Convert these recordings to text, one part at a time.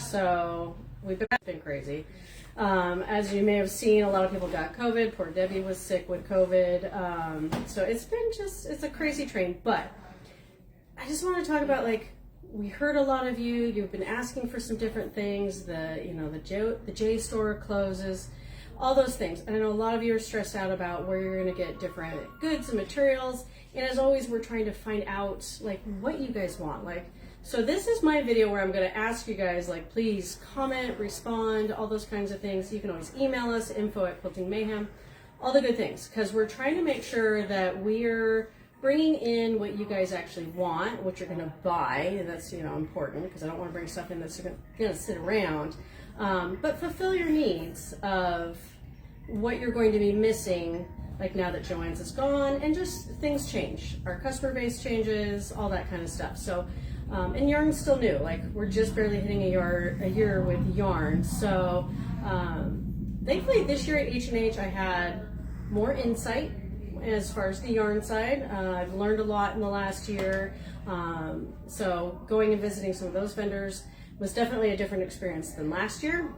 So we've been crazy. As you may have seen, a lot of people got COVID. Poor Debbie was sick with COVID. So it's been it's a crazy train. But I just want to talk about, like, we heard a lot of you've been asking for some different things. The J store closes, all those things. And I know a lot of you are stressed out about where you're going to get different goods and materials. And as always, we're trying to find out, like, what you guys want. Like, so this is my video where I'm going to ask you guys, like, please comment, respond, all those kinds of things. You can always email us, info@Quilting Mayhem, all the good things, because we're trying to make sure that we're bringing in what you guys actually want, what you're going to buy. And that's, important, because I don't want to bring stuff in that's going to sit around. But fulfill your needs of what you're going to be missing, like now that Joanne's is gone, and just things change. Our customer base changes, all that kind of stuff. So, and yarn's still new. Like, we're just barely hitting a year with yarn. So, thankfully this year at H&H I had more insight as far as the yarn side. I've learned a lot in the last year. So going and visiting some of those vendors was definitely a different experience than last year.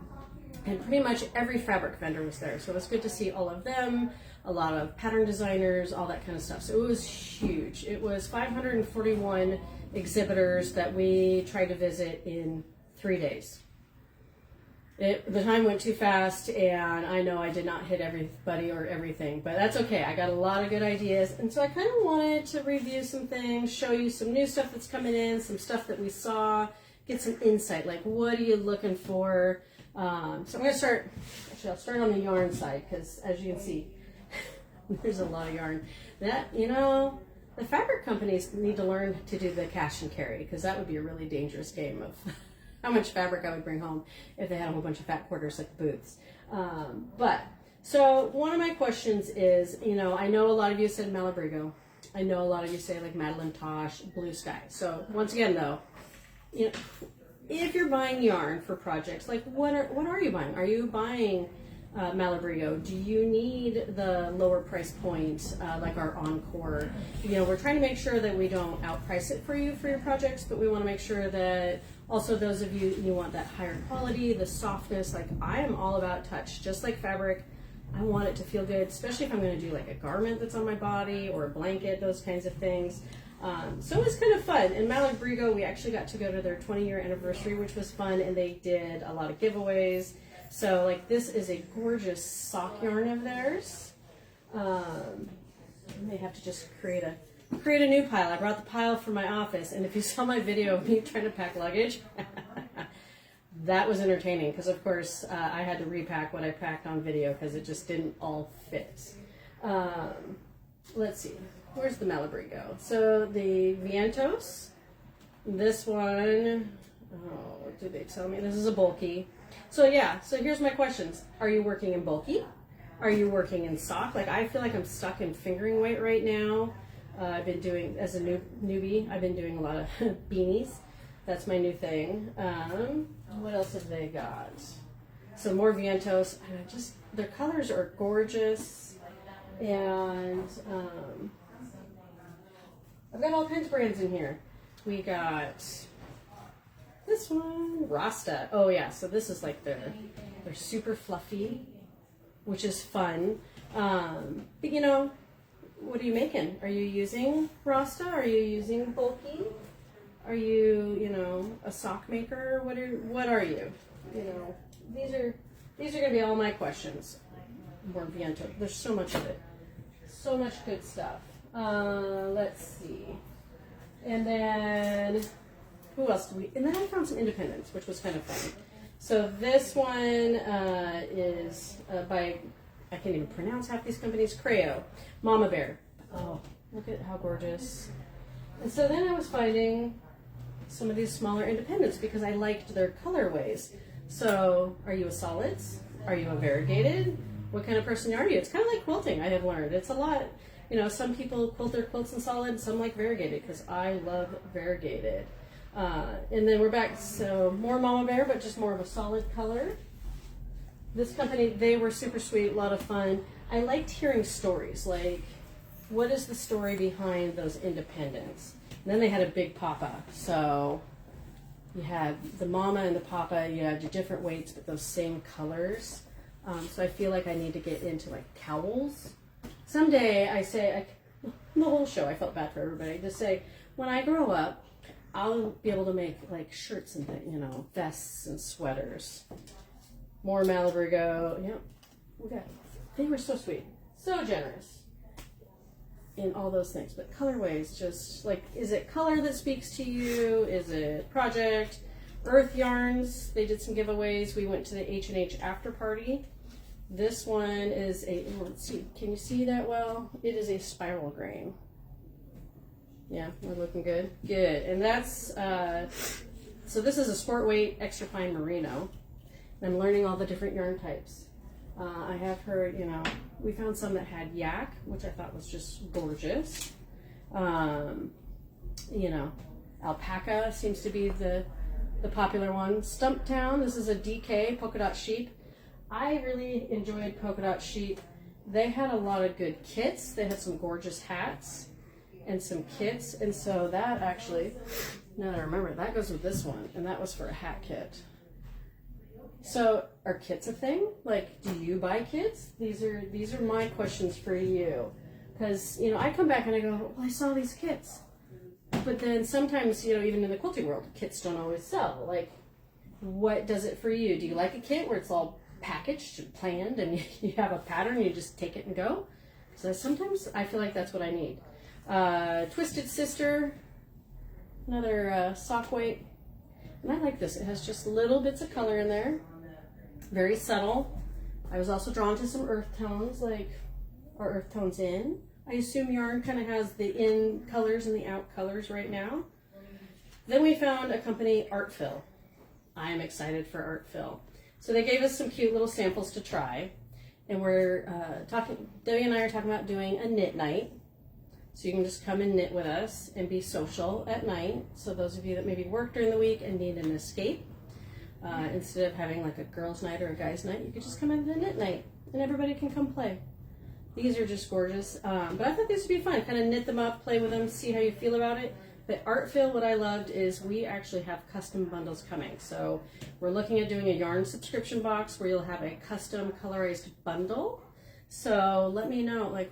And pretty much every fabric vendor was there. So it was good to see all of them, a lot of pattern designers, all that kind of stuff. So it was huge. It was 541 exhibitors that we tried to visit in 3 days. The time went too fast, and I know I did not hit everybody or everything, but that's okay. I got a lot of good ideas, and so I kind of wanted to review some things, show you some new stuff that's coming in, some stuff that we saw, get some insight, like what are you looking for? So I'm going to start, actually I'll start on the yarn side, because as you can see, there's a lot of yarn. That, the fabric companies need to learn to do the cash and carry, because that would be a really dangerous game of how much fabric I would bring home if they had a whole bunch of fat quarters like the booths. So one of my questions is, I know a lot of you said Malabrigo. I know a lot of you say like Madeline Tosh, Blue Sky. So once again though, if you're buying yarn for projects, like what are you buying? Are you buying Malabrigo? Do you need the lower price point, like our Encore? We're trying to make sure that we don't outprice it for you for your projects, but we want to make sure that also those of you want that higher quality, the softness. Like, I am all about touch, just like fabric. I want it to feel good, especially if I'm going to do like a garment that's on my body or a blanket, those kinds of things. So it was kind of fun. In Malabrigo, we actually got to go to their 20-year anniversary, which was fun, and they did a lot of giveaways. So, like, this is a gorgeous sock yarn of theirs. I may have to just create a new pile. I brought the pile from my office, and if you saw my video of me trying to pack luggage, that was entertaining, because of course I had to repack what I packed on video because it just didn't all fit. Let's see, where's the Malabrigo? So the Vientos, this one, oh, what did they tell me? This is a bulky. So yeah, so here's my questions. Are you working in bulky? Are you working in sock? Like, I feel like I'm stuck in fingering weight right now. I've been doing, as a newbie, I've been doing a lot of beanies. That's my new thing. What else have they got? Some more Vientos. Their colors are gorgeous. And I've got all kinds of brands in here. We got this one, Rasta. Oh yeah, so this is like they're super fluffy, which is fun. But what are you making? Are you using Rasta? Are you using bulky? Are you, a sock maker? What are you? These are gonna be all my questions. More Viento. There's so much of it. So much good stuff. Let's see. And then who else do we? And then I found some independents, which was kind of fun. So this one is by, I can't even pronounce half these companies. Creo, Mama Bear. Oh, look at how gorgeous. And so then I was finding some of these smaller independents because I liked their colorways. So are you a solids? Are you a variegated? What kind of person are you? It's kind of like quilting, I have learned. It's a lot. Some people quilt their quilts in solid, some like variegated, because I love variegated. And then we're back, so more Mama Bear, but just more of a solid color. This company, they were super sweet, a lot of fun. I liked hearing stories, like, what is the story behind those independents? And then they had a big pop-up, so you had the mama and the papa, you had your different weights, but those same colors. So I feel like I need to get into like cowls. Someday the whole show I felt bad for everybody. Just say, when I grow up, I'll be able to make like shirts and things, you know, vests and sweaters. More Malabrigo. Yep. Okay. They were so sweet. So generous. In all those things. But colorways, just like, is it color that speaks to you? Is it project? Earth yarns. They did some giveaways. We went to the H&H after party. This one is let's see. Can you see that well? It is a spiral grain. Yeah, we're looking good. Good. And that's, so this is a sport weight extra fine merino. I'm learning all the different yarn types. I have heard, you know, we found some that had yak, which I thought was just gorgeous. You know, alpaca seems to be the popular one. Stumptown, this is a DK, polka dot sheep. I really enjoyed polka dot sheep. They had a lot of good kits. They had some gorgeous hats and some kits. And so that actually, now that I remember, that goes with this one. And that was for a hat kit. So are kits a thing? Like, do you buy kits? These are my questions for you. Because, you know, I come back and I go, well, I saw these kits. But then sometimes, you know, even in the quilting world, kits don't always sell. Like, what does it for you? Do you like a kit where it's all packaged and planned and you have a pattern, you just take it and go? So sometimes I feel like that's what I need. Twisted Sister, another sock weight. And I like this. It has just little bits of color in there. Very subtle. I was also drawn to some earth tones, or earth tones in. I assume yarn kind of has the in colors and the out colors right now. Then we found a company, Artfill. I'm excited for Artfill. So they gave us some cute little samples to try. And we're Debbie and I are talking about doing a knit night. So you can just come and knit with us and be social at night. So those of you that maybe work during the week and need an escape, instead of having like a girls' night or a guys' night, you could just come in the knit night and everybody can come play. These are just gorgeous. But I thought these would be fun. Kind of knit them up, play with them, see how you feel about it. But Artfill, what I loved is we actually have custom bundles coming. So we're looking at doing a yarn subscription box where you'll have a custom colorized bundle. So let me know, like,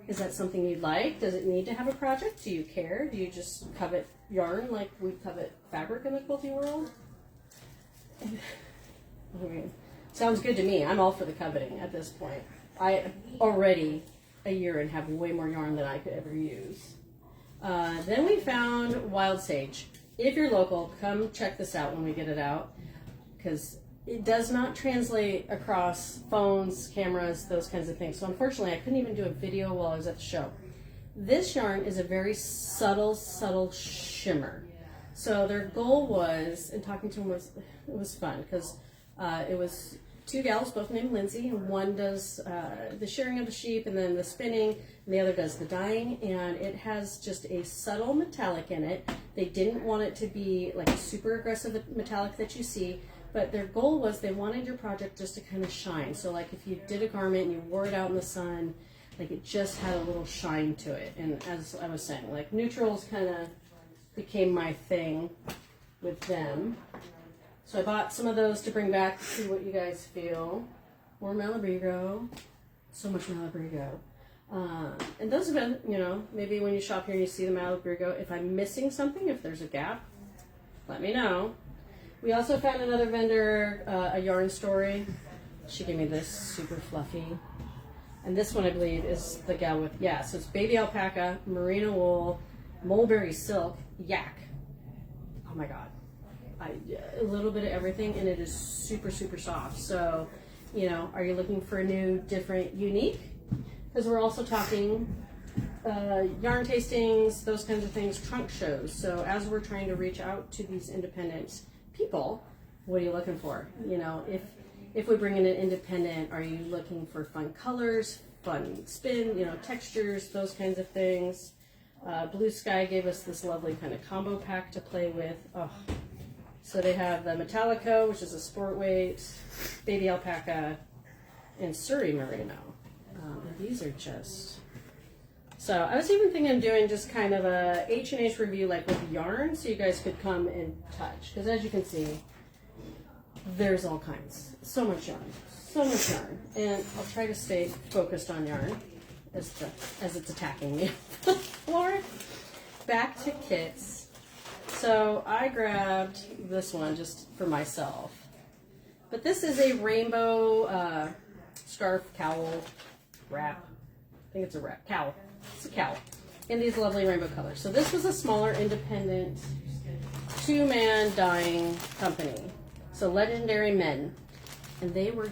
is that something you'd like? Does it need to have a project? Do you care? Do you just covet yarn like we covet fabric in the quilting world? Sounds good to me. I'm all for the coveting at this point. I already a year and have way more yarn than I could ever use. Then we found Wild Sage. If you're local, come check this out when we get it out, because it does not translate across phones, cameras, those kinds of things. So unfortunately, I couldn't even do a video while I was at the show. This yarn is a very subtle, subtle shimmer. So their goal was, and talking to them was fun, because it was two gals, both named Lindsay, and one does the shearing of the sheep and then the spinning, and the other does the dyeing, and it has just a subtle metallic in it. They didn't want it to be like a super aggressive metallic that you see, but their goal was they wanted your project just to kind of shine. So like if you did a garment and you wore it out in the sun, like it just had a little shine to it. And as I was saying, like neutrals kind of became my thing with them. So I bought some of those to bring back to see what you guys feel. More Malabrigo. So much Malabrigo. And those have been, you know, maybe when you shop here and you see the Malabrigo, if I'm missing something, if there's a gap, let me know. We also found another vendor, a yarn story. She gave me this super fluffy. And this one, I believe, is the gal with, yeah, so it's baby alpaca, merino wool, mulberry silk, yak. Oh my God. A little bit of everything, and it is super, super soft. So, you know, are you looking for a new, different, unique? Because we're also talking yarn tastings, those kinds of things, trunk shows. So as we're trying to reach out to these independent people, what are you looking for? You know, if we bring in an independent, are you looking for fun colors, fun spin, you know, textures, those kinds of things? Blue Sky gave us this lovely kind of combo pack to play with. Oh. So they have the Metallico, which is a sport weight, baby alpaca, and Surrey merino. And these are just So I was even thinking of doing just kind of a H&H review like with yarn so you guys could come and touch. Because as you can see, there's all kinds. So much yarn. So much yarn. And I'll try to stay focused on yarn as it's attacking me. Floor. Back to kits. So I grabbed this one just for myself. But this is a rainbow scarf, cowl, wrap. I think it's a wrap. Cowl. It's a cowl. In these lovely rainbow colors. So this was a smaller independent 2-man dyeing company. So Legendary Men. And they were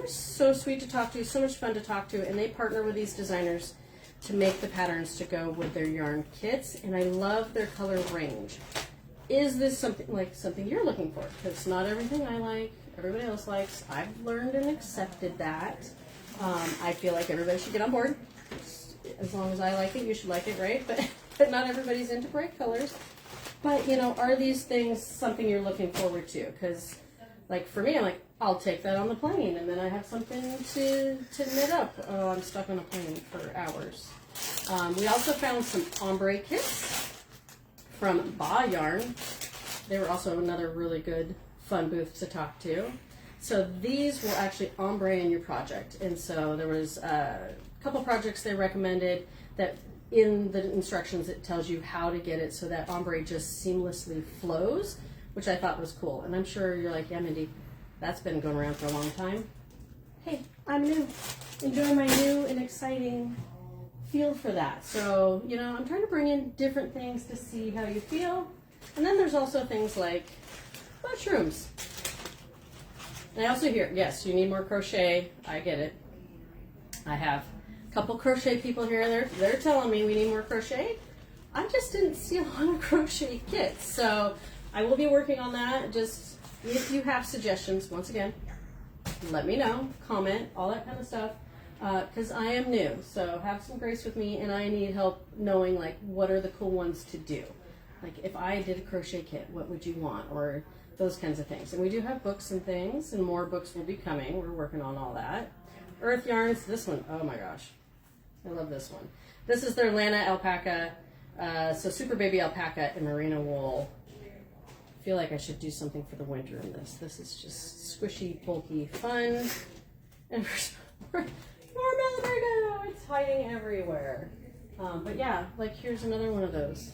so sweet to talk to, so much fun to talk to, and they partner with these designers to make the patterns to go with their yarn kits, and I love their color range. Is this something you're looking for? Because not everything I like, everybody else likes. I've learned and accepted that. I feel like everybody should get on board. As long as I like it, you should like it, right? But not everybody's into bright colors. But, you know, are these things something you're looking forward to? Because, like, for me, I'm like, I'll take that on the plane, and then I have something to knit up. Oh, I'm stuck on a plane for hours. We also found some ombre kits from Ba Yarn. They were also another really good, fun booth to talk to. So these will actually ombre in your project. And so there was a couple projects they recommended that in the instructions it tells you how to get it so that ombre just seamlessly flows, which I thought was cool. And I'm sure you're like, yeah, Mindy, that's been going around for a long time. Hey, I'm new. Enjoy my new and exciting feel for that. So, you know, I'm trying to bring in different things to see how you feel. And then there's also things like mushrooms. And I also hear, yes, you need more crochet. I get it. I have a couple crochet people here. They're telling me we need more crochet. I just didn't see a lot of crochet kits. So I will be working on that. Just if you have suggestions, once again, let me know, comment, all that kind of stuff. Because I am new, so have some grace with me, and I need help knowing like what are the cool ones to do. Like if I did a crochet kit, what would you want, or those kinds of things. And we do have books and things, and more books will be coming. We're working on all that. Earth Yarns, this one, oh my gosh, I love this one. This is their Lana alpaca, so super baby alpaca and merino wool. I feel like I should do something for the winter in this. This is just squishy, bulky, fun, and more Melamerica! It's hiding everywhere. But yeah, like here's another one of those.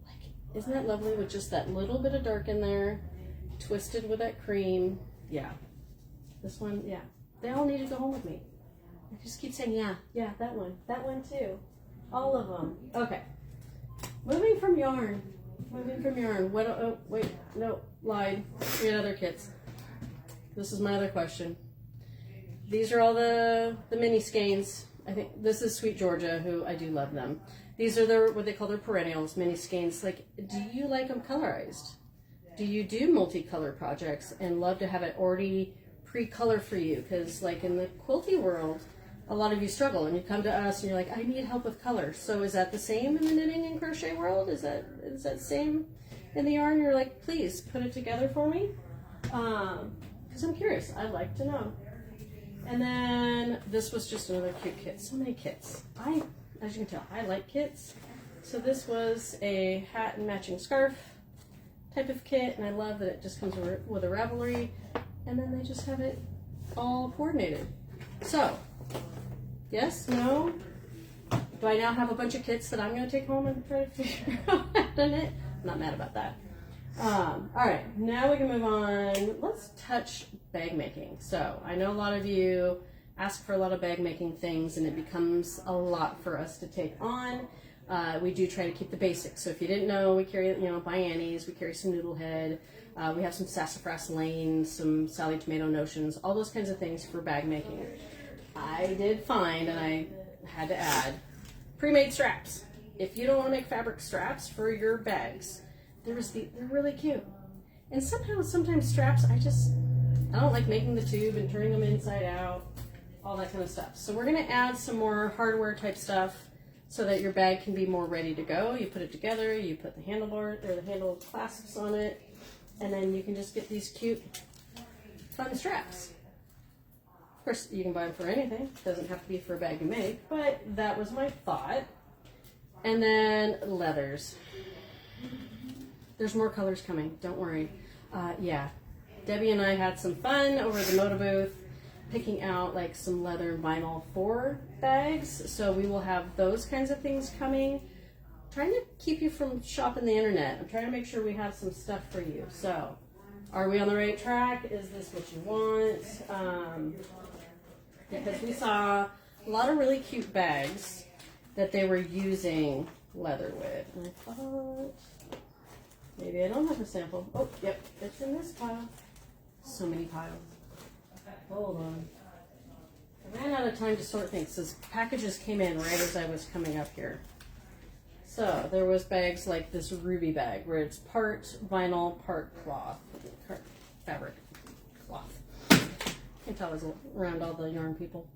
Like, isn't that lovely with just that little bit of dark in there, twisted with that cream? Yeah. This one, yeah. They all need to go home with me. I just keep saying, yeah, that one too. All of them. Okay. Moving from yarn. What, oh, wait, no, lied. 3 other kits. This is my other question. These are all the mini skeins. I think this is Sweet Georgia, who I do love them. These are what they call their perennials, mini skeins. Like, do you like them colorized? Do you do multicolor projects and love to have it already pre-color for you? Because like in the quilty world, a lot of you struggle and you come to us and you're like, I need help with color. So is that the same in the knitting and crochet world? Is that same in the yarn? You're like, please put it together for me. Because I'm curious. I'd like to know. And then this was just another cute kit. So many kits. As you can tell, I like kits. So this was a hat and matching scarf type of kit, and I love that it just comes with a Ravelry, and then they just have it all coordinated. So, yes, no? Do I now have a bunch of kits that I'm going to take home and try to figure out how to knit? I'm not mad about that. All right, now we can move on. Let's touch bag making. So I know a lot of you ask for a lot of bag making things, and it becomes a lot for us to take on. We do try to keep the basics. So if you didn't know, we carry, by Annie's, we carry some Noodlehead, we have some Sassafras Lane, some Sally Tomato Notions, all those kinds of things for bag making. I did find, and I had to add, pre-made straps. If you don't want to make fabric straps for your bags, they're really cute. And sometimes straps, I don't like making the tube and turning them inside out, all that kind of stuff. So we're going to add some more hardware type stuff so that your bag can be more ready to go. You put it together, you put the handlebar or the handle clasps on it, and then you can just get these cute, fun straps. course, you can buy them for anything. It doesn't have to be for a bag you make, but that was my thought. And then leathers. There's more colors coming, don't worry. Yeah, Debbie and I had some fun over at the Moda booth picking out like some leather and vinyl for bags. So we will have those kinds of things coming. Trying to keep you from shopping the internet. I'm trying to make sure we have some stuff for you. So, are we on the right track? Is this what you want? Because we saw a lot of really cute bags that they were using leather with. And I thought, maybe I don't have a sample. Oh, yep, it's in this pile. So many piles. Hold on. I ran out of time to sort things. Those packages came in right as I was coming up here. So there was bags like this ruby bag where it's part vinyl, part cloth, fabric, cloth. I can tell I was around all the yarn people.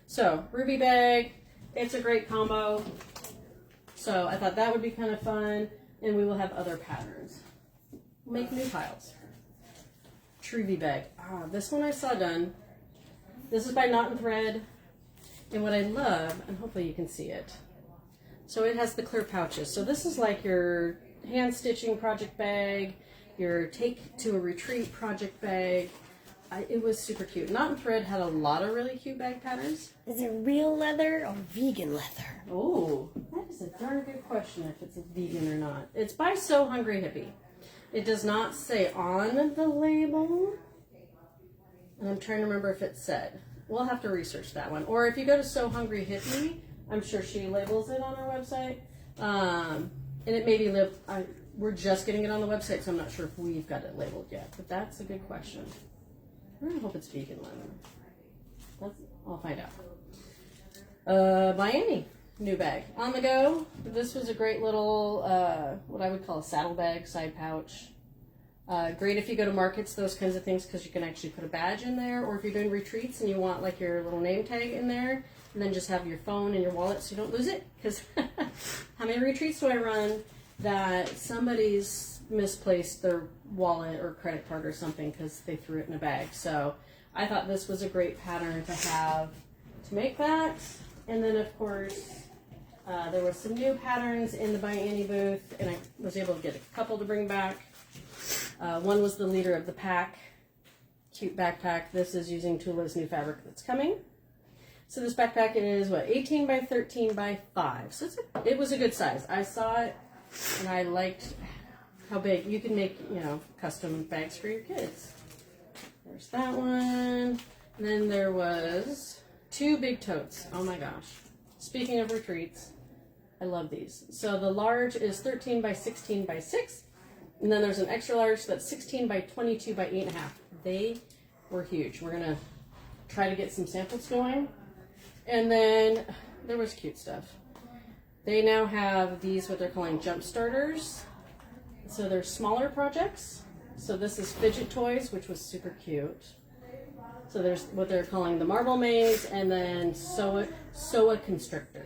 So ruby bag, it's a great combo. So I thought that would be kind of fun, and we will have other patterns. Make new piles. Truvy bag. This one I saw done. This is by Knot and Thread, and what I love, and hopefully you can see it. So it has the clear pouches. So this is like your hand stitching project bag, your take to a retreat project bag. It was super cute. Knot and Thread had a lot of really cute bag patterns. Is it real leather or vegan leather? Oh, that is a darn good question if it's a vegan or not. It's by So Hungry Hippie. It does not say on the label. And I'm trying to remember if it said. We'll have to research that one. Or if you go to So Hungry Hippie, I'm sure she labels it on her website. And it may be we're just getting it on the website, so I'm not sure if we've got it labeled yet. But that's a good question. I really hope it's vegan leather. I'll find out. By Annie, new bag. On the go. This was a great little, what I would call a saddle bag, side pouch. Great if you go to markets, those kinds of things, because you can actually put a badge in there. Or if you're doing retreats and you want like your little name tag in there, and then just have your phone and your wallet so you don't lose it. Because how many retreats do I run that somebody's misplaced their wallet or credit card or something because they threw it in a bag? So I thought this was a great pattern to have to make that. And then of course there was some new patterns in the By Annie booth, and I was able to get a couple to bring back. One was the leader of the pack, cute backpack. This is using Tula's new fabric that's coming. So this backpack is what, 18 by 13 by 5. So it was a good size. I saw it and I liked how big. You can make, custom bags for your kids. There's that one. And then there was 2 big totes. Oh my gosh. Speaking of retreats, I love these. So the large is 13 by 16 by 6. And then there's an extra large that's 16 by 22 by 8.5. They were huge. We're going to try to get some samples going. And then there was cute stuff. They now have these, what they're calling jump starters. So they're smaller projects. So this is fidget toys, which was super cute. So there's what they're calling the marble maze, and then Soa Constrictor.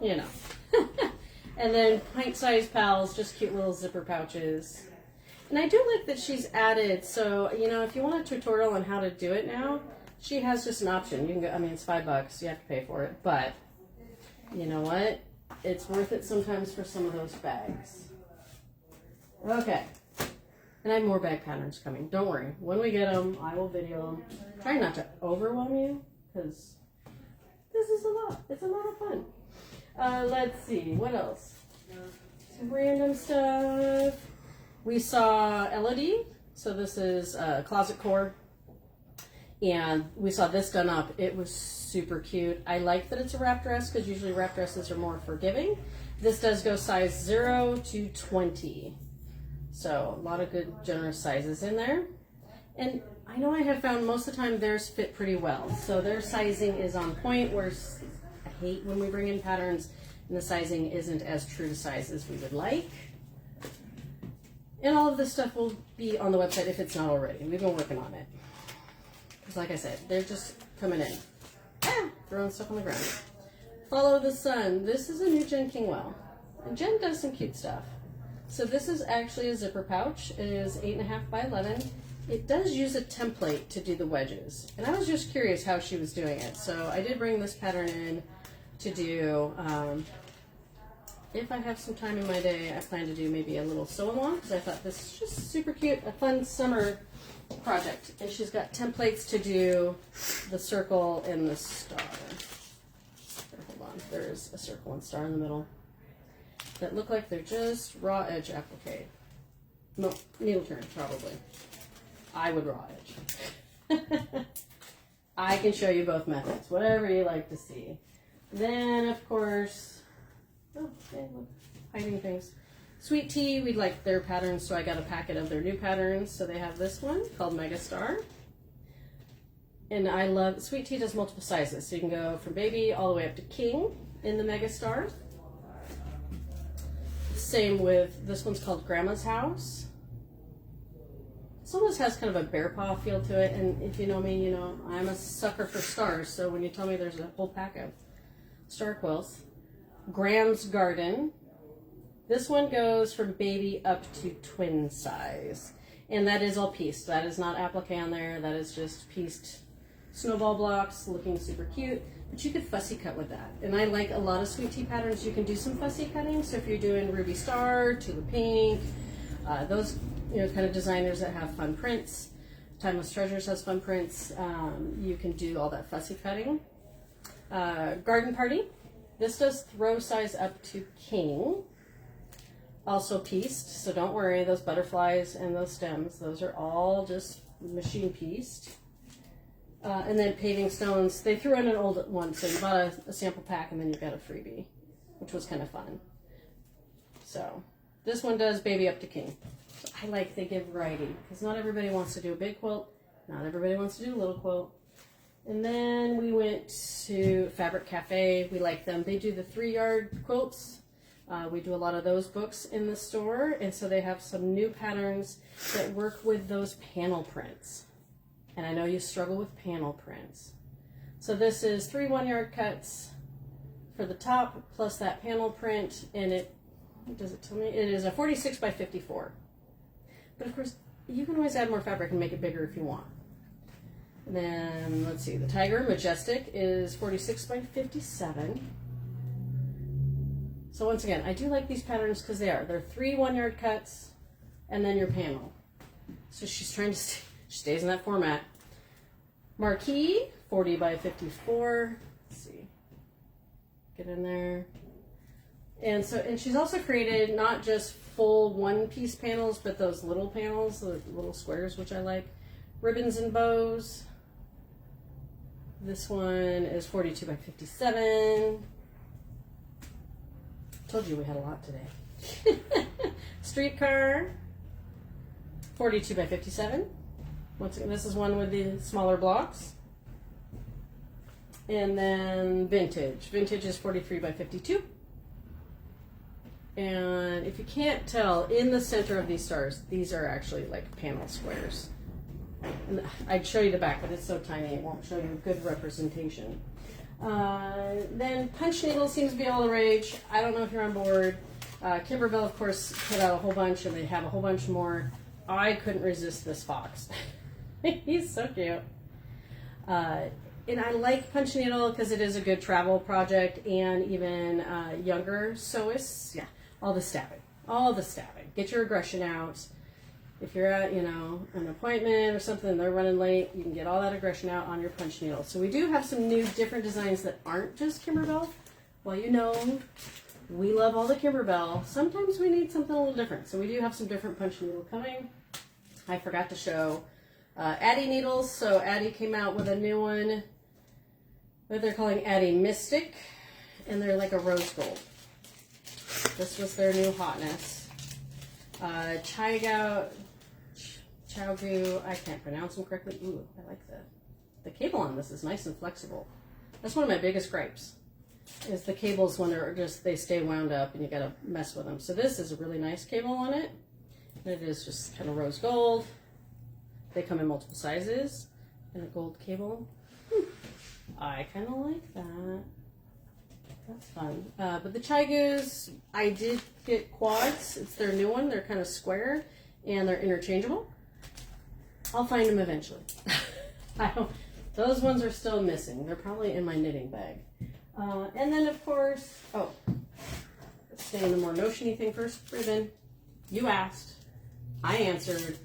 And then pint-sized pals, just cute little zipper pouches. And I do like that she's added, so, if you want a tutorial on how to do it now, she has just an option. You can go, it's $5, you have to pay for it, but you know what? It's worth it sometimes for some of those bags. Okay. And I have more bag patterns coming. Don't worry. When we get them, I will video them. Try not to overwhelm you, because this is a lot. It's a lot of fun. Let's see. What else? Some random stuff. We saw Elodie. So this is Closet Core. And we saw this done up. It was super cute. I like that it's a wrap dress, because usually wrap dresses are more forgiving. This does go size 0 to 20. So a lot of good generous sizes in there. And I know I have found most of the time theirs fit pretty well. So their sizing is on point, whereas I hate when we bring in patterns and the sizing isn't as true to size as we would like. And all of this stuff will be on the website if it's not already. We've been working on it. Because like I said, they're just coming in. Throwing stuff on the ground. Follow the Sun. This is a new Jen Kingwell. And Jen does some cute stuff. So this is actually a zipper pouch. It is 8.5 by 11. it does use a template to do the wedges. And I was just curious how she was doing it. So I did bring this pattern in to do, if I have some time in my day, I plan to do maybe a little sew-along, because I thought this is just super cute, a fun summer project. And she's got templates to do the circle and the star. Hold on, there's a circle and star in the middle that look like they're just raw edge applique. No, needle turn, probably. I would raw edge. I can show you both methods, whatever you like to see. Then, of course, oh, okay, look, hiding things. Sweet Tea, we like their patterns, so I got a packet of their new patterns. So they have this one called Mega Star. And I love, Sweet Tea does multiple sizes. So you can go from baby all the way up to king in the Mega Stars. Same with, this one's called Grandma's House. This almost has kind of a bear paw feel to it. And if you know me, you know I'm a sucker for stars. So when you tell me there's a whole pack of star quilts. Graham's Garden. This one goes from baby up to twin size. And that is all pieced. That is not applique on there. That is just pieced snowball blocks, looking super cute. But you could fussy cut with that. And I like a lot of Sweet Tea patterns. You can do some fussy cutting. So if you're doing Ruby Star, Tulip Pink, those kind of designers that have fun prints. Timeless Treasures has fun prints. You can do all that fussy cutting. Garden Party. This does throw size up to king. Also pieced, so don't worry, those butterflies and those stems, those are all just machine pieced. And then Paving Stones, they threw in an old one, so you bought a sample pack and then you got a freebie, which was kind of fun. So this one does baby up to king. So I like they give variety, because not everybody wants to do a big quilt, not everybody wants to do a little quilt. And then we went to Fabric Cafe. We like them. They do the 3-yard quilts. We do a lot of those books in the store. And so they have some new patterns that work with those panel prints. And I know you struggle with panel prints. So this is 3 1-yard cuts for the top plus that panel print. And it, what does it tell me? It is a 46 by 54. But of course, you can always add more fabric and make it bigger if you want. And then, let's see, the Tiger Majestic is 46 by 57. So once again, I do like these patterns because they're 3 1-yard cuts and then your panel. So she's trying to she stays in that format. Marquee, 40 by 54. Let's see, get in there. And so, and she's also created not just full one-piece panels, but those little panels, the little squares, which I like. Ribbons and bows. This one is 42 by 57. Told you we had a lot today. Streetcar, 42 by 57. Once again, this is one with the smaller blocks. And then Vintage. Vintage is 43 by 52. And if you can't tell, in the center of these stars, these are actually like panel squares. And I'd show you the back, but it's so tiny it won't show you good representation. Then punch needle seems to be all the rage. I don't know if you're on board. Kimberbell, of course, put out a whole bunch, and they have a whole bunch more. I couldn't resist this fox. He's so cute. And I like punch needle because it is a good travel project, and even younger sewists. Yeah, all the stabbing. All the stabbing. Get your aggression out. If you're at, an appointment or something, they're running late, you can get all that aggression out on your punch needle. So we do have some new different designs that aren't just Kimberbell. Well, we love all the Kimberbell. Sometimes we need something a little different. So we do have some different punch needle coming. I forgot to show Addie needles. So Addie came out with a new one that they're calling Addie Mystic. And they're like a rose gold. This was their new hotness. Chowgu, I can't pronounce them correctly. Ooh, I like the cable on this is nice and flexible. That's one of my biggest gripes, is the cables when they stay wound up and you gotta mess with them. So this is a really nice cable on it. And it is just kind of rose gold. They come in multiple sizes and a gold cable. I kind of like that. That's fun. But the Chaigus, I did get quads. It's their new one. They're kind of square and they're interchangeable. I'll find them eventually. Those ones are still missing. They're probably in my knitting bag. And then of course, let's stay in the more notion-y thing first. Ribbon. You asked. I answered.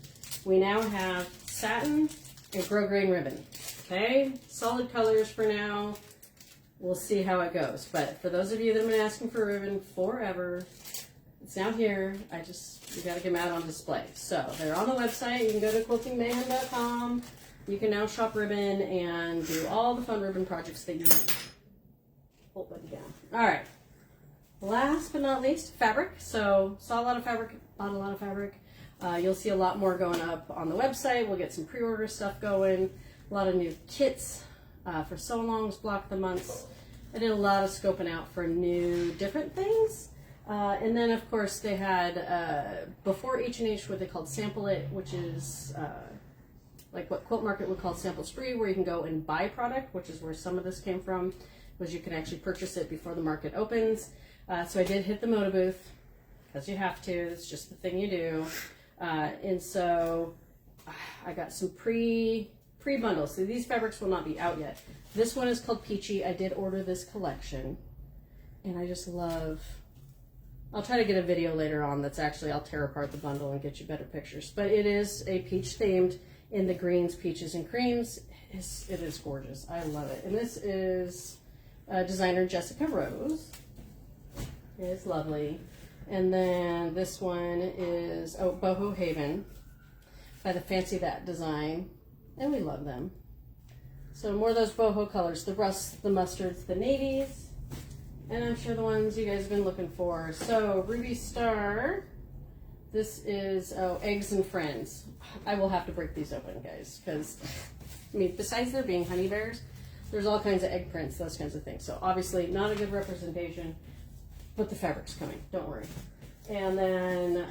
We now have satin and grosgrain ribbon. Okay? Solid colors for now. We'll see how it goes. But for those of you that have been asking for ribbon forever, it's now here. We got to get them out on display. So they're on the website. You can go to quiltingmayhem.com. You can now shop ribbon and do all the fun ribbon projects that you need. Hold that down. All right. Last but not least, fabric. So saw a lot of fabric, bought a lot of fabric. You'll see a lot more going up on the website. We'll get some pre-order stuff going. A lot of new kits for sew-alongs, block the months. I did a lot of scoping out for new different things. And then of course they had, before H&H, what they called Sample It, which is like what Quilt Market would call Sample Spree, where you can go and buy product, which is where some of this came from, was you can actually purchase it before the market opens. So I did hit the Moda booth, because you have to, it's just the thing you do. And so I got some pre-bundles. So these fabrics will not be out yet. This one is called Peachy. I did order this collection, and I just love, I'll try to get a video later on that's actually, I'll tear apart the bundle and get you better pictures. But it is a peach themed in the greens, peaches, and creams. It is gorgeous. I love it. And this is designer Jessica Rose. It is lovely. And then this one is Boho Haven by the Fancy That Design. And we love them. So more of those boho colors, the rusts, the mustards, the navies, and I'm sure the ones you guys have been looking for. So Ruby Star, this is Eggs and Friends. I will have to break these open, guys, because I mean, besides there being honey bears, there's all kinds of egg prints, those kinds of things. So obviously not a good representation, but the fabric's coming, don't worry. And then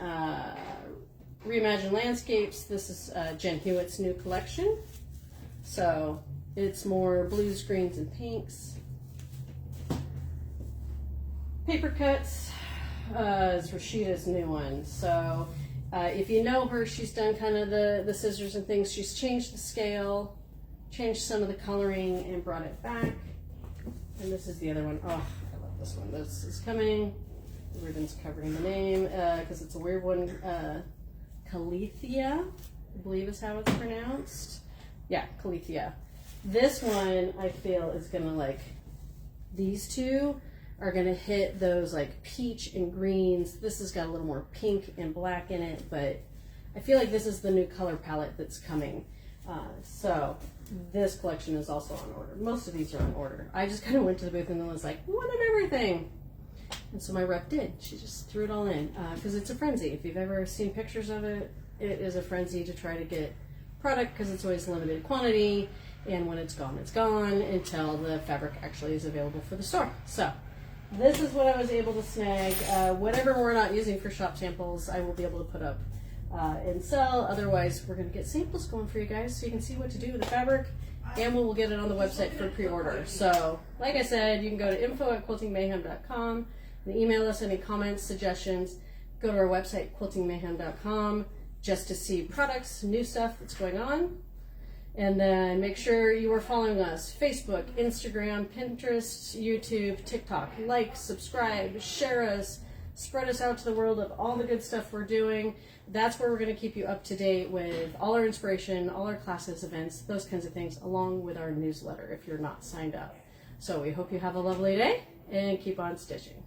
Reimagine Landscapes, this is Jen Hewitt's new collection. So it's more blues, greens, and pinks. Paper Cuts is Rashida's new one. So if you know her, she's done kind of the scissors and things. She's changed the scale, changed some of the coloring, and brought it back. And this is the other one. Oh, I love this one. This is coming. The ribbon's covering the name because it's a weird one. Calethea, I believe is how it's pronounced. Yeah, Calethea. This one I feel is gonna like, these two are gonna hit those like peach and greens. This has got a little more pink and black in it, but I feel like this is the new color palette that's coming. So this collection is also on order. Most of these are on order. I just kind of went to the booth and then was like, one of everything. And so my rep did. She just threw it all in because it's a frenzy. If you've ever seen pictures of it, it is a frenzy to try to get product because it's always limited quantity. And when it's gone until the fabric actually is available for the store. So this is what I was able to snag. Whatever we're not using for shop samples, I will be able to put up and sell. Otherwise, we're going to get samples going for you guys so you can see what to do with the fabric. And we'll get it on the website for pre-order. So, like I said, you can go to info@quiltingmayhem.com and email us any comments, suggestions. Go to our website, quiltingmayhem.com, just to see products, new stuff that's going on. And then make sure you are following us: Facebook, Instagram, Pinterest, YouTube, TikTok. Like, subscribe, share us, spread us out to the world of all the good stuff we're doing. That's where we're going to keep you up to date with all our inspiration, all our classes, events, those kinds of things, along with our newsletter if you're not signed up. So we hope you have a lovely day and keep on stitching.